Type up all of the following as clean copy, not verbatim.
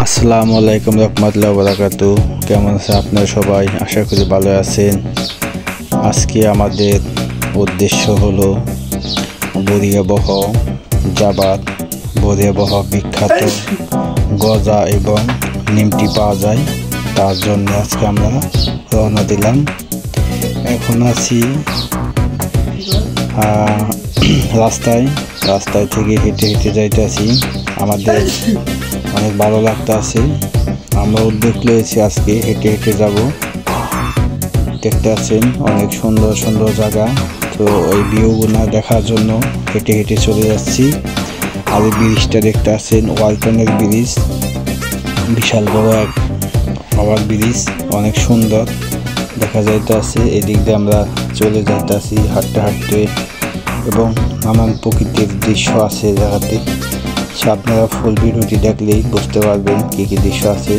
আসসালামু আলাইকুম রহমতুল্লাহি ওয়া বারাকাতুহু। কেমন আছেন আপনারা সবাই? আশা করি ভালো আছেন। আজকে আমাদের উদ্দেশ্য হলো বরিয়াবহ জাবাত। বরিয়াবহ বিখ্যাত গজা এবং নিমটি পাওয়া যায়, তার জন্য আজকে আমরা রওনা দিলাম। এখন আছি রাস্তায় থেকে হেঁটে হেঁটে যাইতেছি। আমাদের অনেক ভালো লাগতেছে। আমরা উদ্যোগ নিয়েছি আজকে হেঁটে হেঁটে যাব। দেখতে পাচ্ছেন অনেক সুন্দর সুন্দর জায়গা, তো ওই ভিউগুলো দেখার জন্য হেঁটে হেঁটে চলে যাচ্ছি। আর এই ব্রিজটা দেখতে পাচ্ছেন ওয়ালটনের ব্রিজ, বিশাল বড় এক ওভার ব্রিজ, অনেক সুন্দর দেখা যাইতেছে। এদিক দিয়ে আমরা চলে যাইতেছি হাঁটতে হাঁটতে, এবং নানান প্রকৃতির দৃশ্য আছে জায়গাতে। আপনারা ফুল ভিডিওটি দেখলেই বুঝতে পারবেন কী কী দৃশ্য আছে।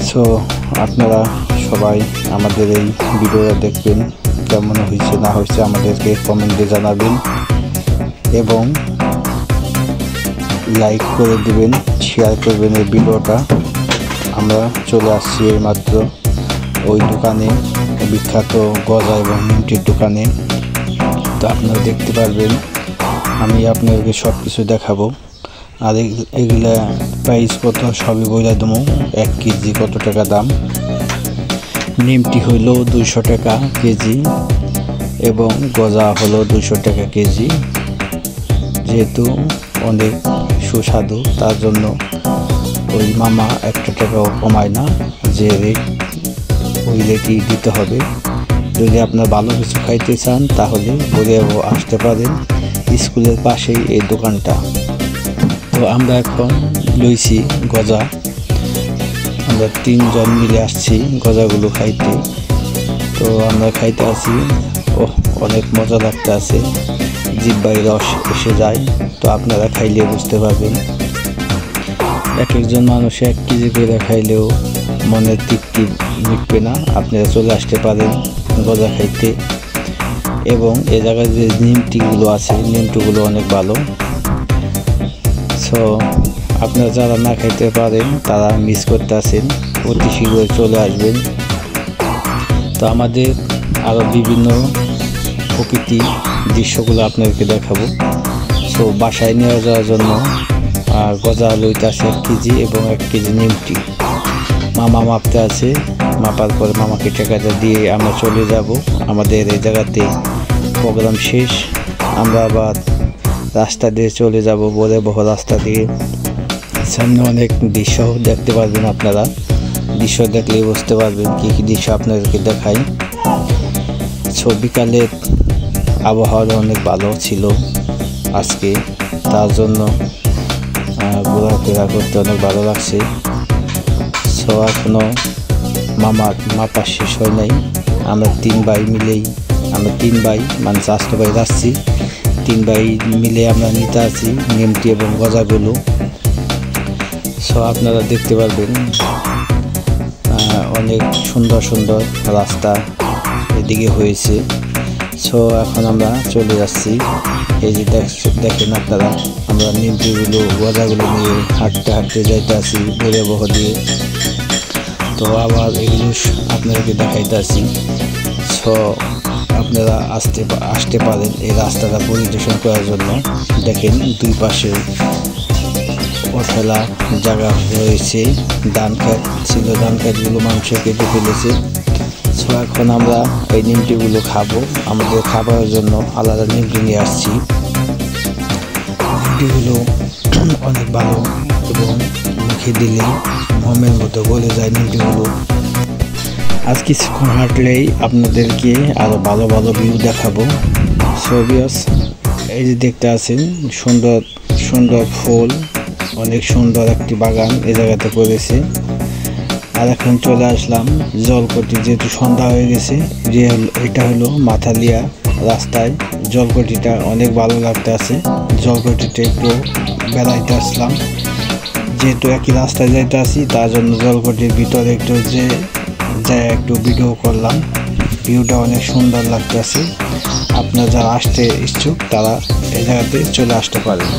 সো আপনারা সবাই আমাদের এই ভিডিওটা দেখবেন, কেমন হয়েছে না হয়েছে আমাদেরকে কমেন্টে জানাবেন, এবং লাইক করে দিবেন, শেয়ার করবেন এই ভিডিওটা। আমরা চলে আসছি এইমাত্র ওই দোকানে, বিখ্যাত গজা এবং নিমটির দোকানে। তো আপনারা দেখতে পারবেন, আমি আপনাদেরকে সব কিছু দেখাবো। আর এগুলা প্রাইস কত সবই বলে দেবো। 1 কেজি কত টাকা দাম। নিমটি হইল 200 টাকা কেজি এবং গজা হলো 200 টাকা কেজি। যেহেতু অনেক সুস্বাদু, তার জন্য ওই মামা 1 টাকাও কমায় না, যে রেট ওই রেটই দিতে হবে। যদি আপনার ভালো কিছু খাইতে চান তাহলে বরিয়াবহ আসতে পারেন, স্কুলের পাশেই এই দোকানটা। তো আমরা এখন লইছি গজা, আমরা 3 জন মিলে আসছি গজাগুলো খাইতে। তো আমরা খাইতে আসি, অনেক মজা লাগতে আছে, জিহ্বায় রস এসে যায়। তো আপনারা খাইলে বুঝতে পারবেন। এক একজন মানুষ 1 কেজি করে খাইলেও মনের তৃপ্তি মিটবে না। আপনারা চলে আসতে পারেন গজা খাইতে। এবং এ জায়গায় যে নিমটিগুলো আছে, নিমটিগুলো অনেক ভালো। সো আপনারা যারা না খাইতে পারেন তারা মিস করতে আসেন, অতি শীঘ্রই চলে আসবেন। তো আমাদের আরও বিভিন্ন প্রকৃতি দৃশ্যগুলো আপনাদেরকে দেখাবো। সো বাসায় নিয়ে যাওয়ার জন্য গজা লইতে আছে 1 কেজি এবং 1 কেজি নিমটি। মামা মাপতে আছে, মাপার পরে মামাকে টাকাটা দিয়ে আমরা চলে যাব। আমাদের এই জায়গাতে প্রোগ্রাম শেষ, আমরা আবার রাস্তা দিয়ে চলে যাব, বরিয়াবহ রাস্তা দিয়ে। সামনে অনেক দৃশ্য দেখতে পারবেন আপনারা, দৃশ্য দেখলেই বুঝতে পারবেন কী কী দৃশ্য আপনাদেরকে দেখাই। বিকালের আবহাওয়া অনেক ভালো ছিল আজকে, তার জন্য ঘোরাফেরা করতে অনেক ভালো লাগছে। সো এখনও মামার মাপা শেষ হয় নাই। আমরা 3 ভাই মিলেই, আমরা 3 ভাই মানে 4 ভাই যাচ্ছি। 3 ভাই মিলে আমরা নিতে আছি নিমটি এবং গজাগুলো। সো আপনারা দেখতে পারবেন অনেক সুন্দর সুন্দর রাস্তা এদিকে হয়েছে। সো এখন আমরা চলে যাচ্ছি। এই যে দেখেন আপনারা, আমরা নিমটিগুলো গজাগুলো নিয়ে হাঁটতে হাঁটতে যাইতে আছি বরিয়াবহ দিয়ে। তো আবার এগুলো আপনাদেরকে দেখাইতে আছি। সো আপনারা আসতে পারেন এই রাস্তাটা পরিদর্শন করার জন্য। দেখেন 2 পাশে ওঠেলা জায়গা রয়েছে, ধান খেত ছিল, ধান খেতগুলো মানুষে কেটে ফেলেছে। সো এখন আমরা এই নিমটিগুলো খাবো। আমাদের খাবারের জন্য আলাদা নিমটি নিয়ে আসছি। নিমটিগুলো অনেক ভালো এবং মুখে দিলে মোমের মতো গলে যায় নিমটিগুলো। আজ কিছুক্ষণ হাঁটলেই আপনাদেরকে আরও ভালো ভালো ভিউ দেখাবো। সো ভিউয়ার্স, এই যে দেখতে আছেন সুন্দর সুন্দর ফুল, অনেক সুন্দর একটি বাগান এই জায়গাতে করেছে। আর এখন চলে আসলাম জলকটি, যেহেতু সন্ধ্যা হয়ে গেছে। যে এটা হলো মাথালিয়া রাস্তায় জলকটিটা অনেক ভালো লাগতে আছে। জলকটিটা একটু বেড়াইতে আসলাম, যেহেতু একই রাস্তায় যাইতে আসি, তার জন্য জলকটির ভিতরে একটু একটু ভিডিও করলাম। ভিউটা অনেক সুন্দর লাগতেছে। আপনারা যারা আসতে ইচ্ছুক তারা এই জায়গাতে চলে আসতে পারেন।